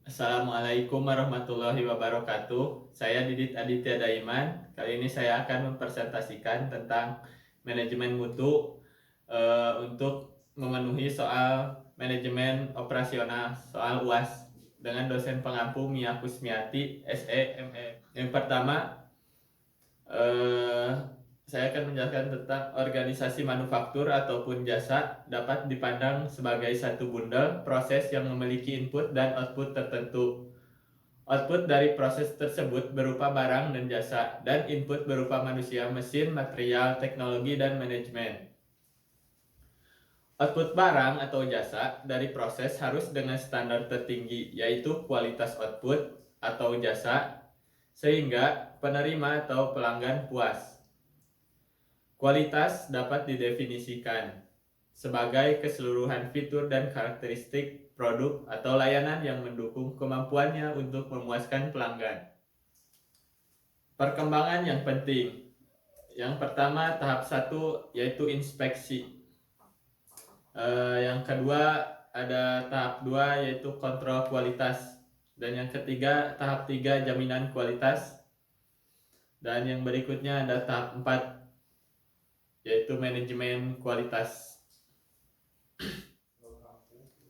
Assalamualaikum warahmatullahi wabarakatuh. Saya Didit Aditya Daiman. Kali ini saya akan mempresentasikan tentang manajemen mutu untuk memenuhi soal manajemen operasional, soal UAS dengan dosen pengampu Mia Kusmiati, SE, ME. Yang pertama, eh, saya akan menjelaskan tentang organisasi manufaktur ataupun jasa dapat dipandang sebagai satu bundel proses yang memiliki input dan output tertentu. Output dari proses tersebut berupa barang dan jasa, dan input berupa manusia, mesin, material, teknologi, dan manajemen. Output barang atau jasa dari proses harus dengan standar tertinggi, yaitu kualitas output atau jasa, sehingga penerima atau pelanggan puas. Kualitas dapat didefinisikan sebagai keseluruhan fitur dan karakteristik produk atau layanan yang mendukung kemampuannya untuk memuaskan pelanggan. Perkembangan yang penting. Yang pertama, tahap 1 yaitu inspeksi. Yang kedua, ada tahap 2 yaitu kontrol kualitas. Dan yang ketiga, tahap 3 jaminan kualitas. Dan yang berikutnya ada tahap 4 yaitu manajemen kualitas.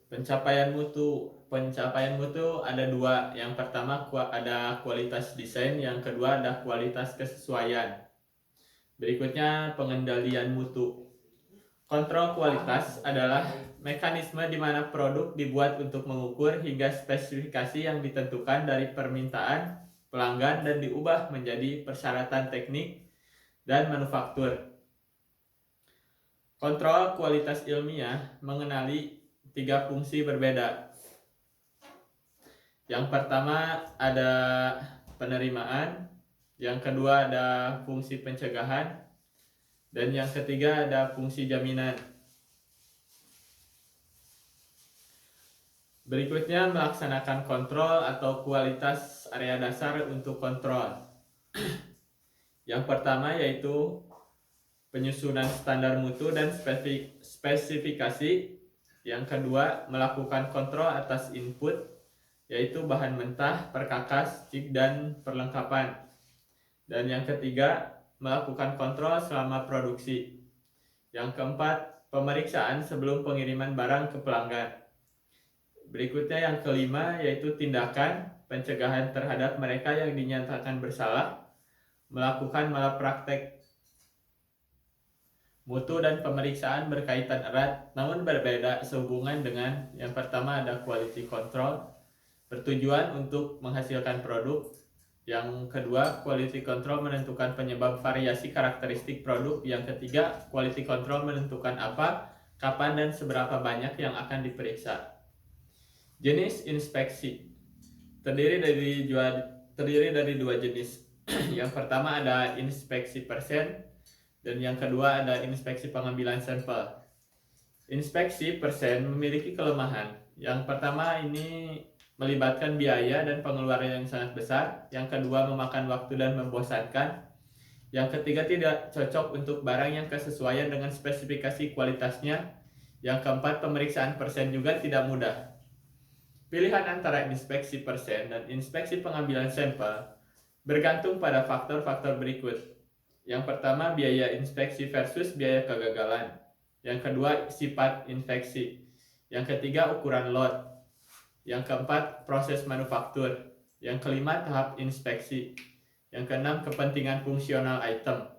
Pencapaian mutu ada dua. Yang pertama ada kualitas desain, yang kedua ada kualitas kesesuaian. Berikutnya pengendalian mutu. Kontrol kualitas adalah mekanisme di mana produk dibuat untuk mengukur hingga spesifikasi yang ditentukan dari permintaan pelanggan dan diubah menjadi persyaratan teknik dan manufaktur. Kontrol kualitas ilmiah mengenali 3 fungsi berbeda. Yang pertama ada penerimaan, yang kedua ada fungsi pencegahan, dan yang ketiga ada fungsi jaminan. Berikutnya melaksanakan kontrol atau kualitas area dasar untuk kontrol. Yang pertama yaitu penyusunan standar mutu dan spesifikasi. Yang kedua, melakukan kontrol atas input, yaitu bahan mentah, perkakas, cik, dan perlengkapan. Dan yang ketiga, melakukan kontrol selama produksi. Yang keempat, pemeriksaan sebelum pengiriman barang ke pelanggan. Berikutnya yang kelima, yaitu tindakan pencegahan terhadap mereka yang dinyatakan bersalah melakukan malapraktek. Mutu dan pemeriksaan berkaitan erat, namun berbeda sehubungan dengan yang pertama ada quality control, bertujuan untuk menghasilkan produk. Yang kedua, quality control menentukan penyebab variasi karakteristik produk. Yang ketiga, quality control menentukan apa, kapan, dan seberapa banyak yang akan diperiksa. Jenis inspeksi terdiri dari dua jenis. Yang pertama ada inspeksi persen, dan yang kedua ada inspeksi pengambilan sampel. Inspeksi persen memiliki kelemahan. Yang pertama ini melibatkan biaya dan pengeluaran yang sangat besar. Yang kedua memakan waktu dan membosankan. Yang ketiga tidak cocok untuk barang yang kesesuaian dengan spesifikasi kualitasnya. Yang keempat, pemeriksaan persen juga tidak mudah. Pilihan antara inspeksi persen dan inspeksi pengambilan sampel bergantung pada faktor-faktor berikut. Yang pertama, biaya inspeksi versus biaya kegagalan. Yang kedua, sifat infeksi. Yang ketiga, ukuran lot. Yang keempat, proses manufaktur. Yang kelima, tahap inspeksi. Yang keenam, kepentingan fungsional item.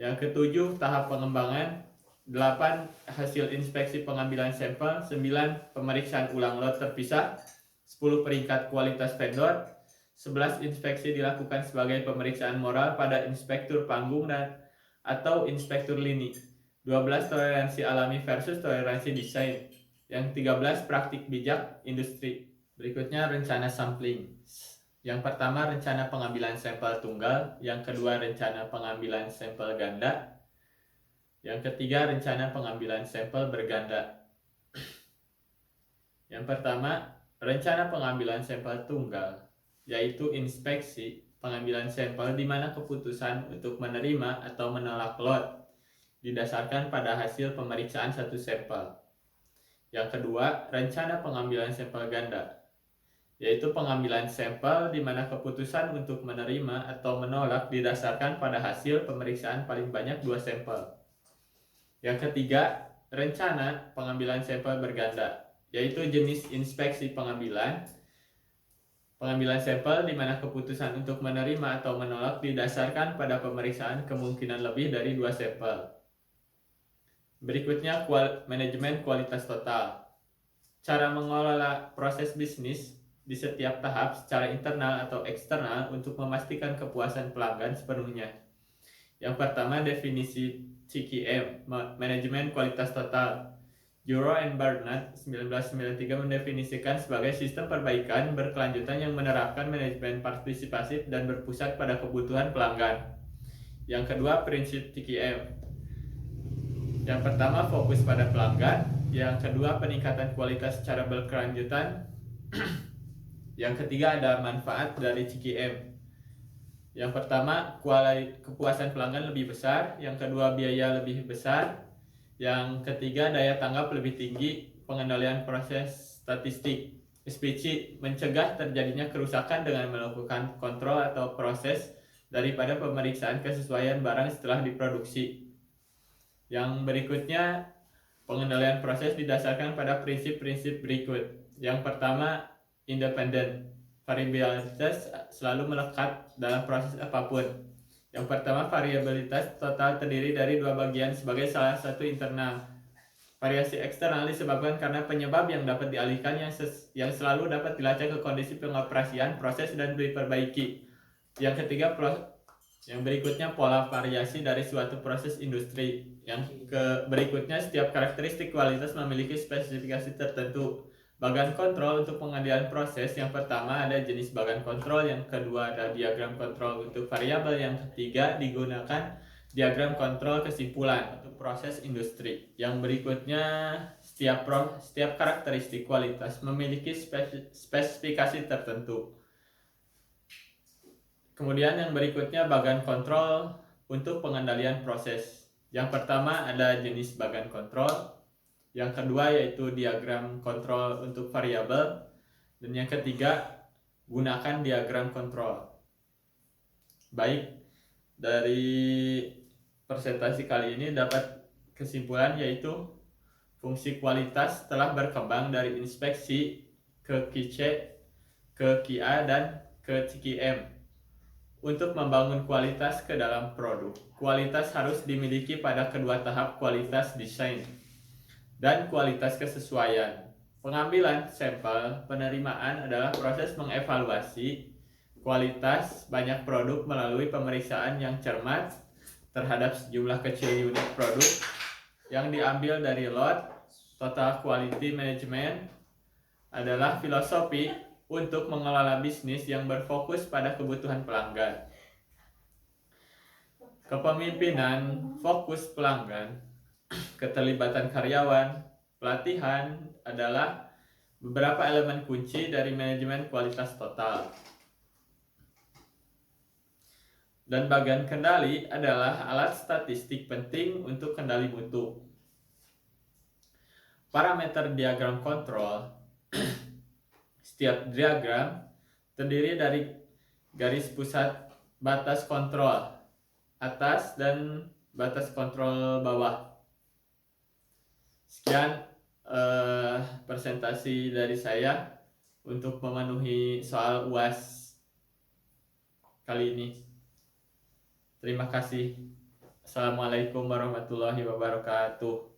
Yang ketujuh, tahap pengembangan. 8, hasil inspeksi pengambilan sampel. 9, pemeriksaan ulang lot terpisah. 10, peringkat kualitas vendor. 11, inspeksi dilakukan sebagai pemeriksaan moral pada inspektur panggung atau inspektur lini. 12, toleransi alami versus toleransi desain. Yang 13, praktik bijak industri. Berikutnya rencana sampling. Yang pertama rencana pengambilan sampel tunggal, yang kedua rencana pengambilan sampel ganda, yang ketiga rencana pengambilan sampel berganda. Yang pertama rencana pengambilan sampel tunggal, yaitu inspeksi pengambilan sampel di mana keputusan untuk menerima atau menolak lot didasarkan pada hasil pemeriksaan satu sampel. Yang kedua, rencana pengambilan sampel ganda, yaitu pengambilan sampel di mana keputusan untuk menerima atau menolak didasarkan pada hasil pemeriksaan paling banyak 2 sampel. Yang ketiga, rencana pengambilan sampel berganda, yaitu jenis inspeksi pengambilan sampel di mana keputusan untuk menerima atau menolak didasarkan pada pemeriksaan kemungkinan lebih dari 2 sampel. Berikutnya, manajemen kualitas total. Cara mengelola proses bisnis di setiap tahap secara internal atau eksternal untuk memastikan kepuasan pelanggan sepenuhnya. Yang pertama, definisi CQM, manajemen kualitas total. Euro and Barnard 1993 mendefinisikan sebagai sistem perbaikan berkelanjutan yang menerapkan manajemen partisipasi dan berpusat pada kebutuhan pelanggan. Yang kedua, prinsip CQM. Yang pertama, fokus pada pelanggan. Yang kedua, peningkatan kualitas secara berkelanjutan. Yang ketiga, ada manfaat dari CQM. Yang pertama, kepuasan pelanggan lebih besar. Yang kedua, biaya lebih besar. Yang ketiga, daya tanggap lebih tinggi. Pengendalian proses statistik. SPC mencegah terjadinya kerusakan dengan melakukan kontrol atau proses daripada pemeriksaan kesesuaian barang setelah diproduksi. Yang berikutnya, pengendalian proses didasarkan pada prinsip-prinsip berikut. Yang pertama, independen. Variabilitas selalu melekat dalam proses apapun. Yang pertama, variabilitas total terdiri dari 2 bagian sebagai salah satu internal. Variasi eksternal disebabkan karena penyebab yang dapat dialihkan yang selalu dapat dilacak ke kondisi pengoperasian proses dan diperbaiki. Yang ketiga, yang berikutnya pola variasi dari suatu proses industri. Yang berikutnya, setiap karakteristik kualitas memiliki spesifikasi tertentu. Bagan kontrol untuk pengendalian proses. Yang pertama ada jenis bagan kontrol, yang kedua ada diagram kontrol untuk variabel, yang ketiga digunakan diagram kontrol kesimpulan untuk proses industri. Yang berikutnya, setiap karakteristik kualitas memiliki spesifikasi tertentu. Kemudian yang berikutnya, bagan kontrol untuk pengendalian proses. Yang pertama ada jenis bagan kontrol, yang kedua yaitu diagram kontrol untuk variabel, dan yang ketiga gunakan diagram kontrol. Baik, dari presentasi kali ini dapat kesimpulan yaitu fungsi kualitas telah berkembang dari inspeksi ke QC, ke QA, dan ke CQM. Untuk membangun kualitas ke dalam produk, kualitas harus dimiliki pada kedua tahap kualitas desain dan kualitas kesesuaian. Pengambilan sampel penerimaan adalah proses mengevaluasi kualitas banyak produk melalui pemeriksaan yang cermat terhadap sejumlah kecil unit produk yang diambil dari lot. Total quality management adalah filosofi untuk mengelola bisnis yang berfokus pada kebutuhan pelanggan. Kepemimpinan fokus pelanggan, keterlibatan karyawan, pelatihan adalah beberapa elemen kunci dari manajemen kualitas total. Dan bagian kendali adalah alat statistik penting untuk kendali mutu. Parameter diagram kontrol. Setiap diagram terdiri dari garis pusat batas kontrol atas dan batas kontrol bawah. Sekian presentasi dari saya untuk memenuhi soal UAS kali ini. Terima kasih. Assalamualaikum warahmatullahi wabarakatuh.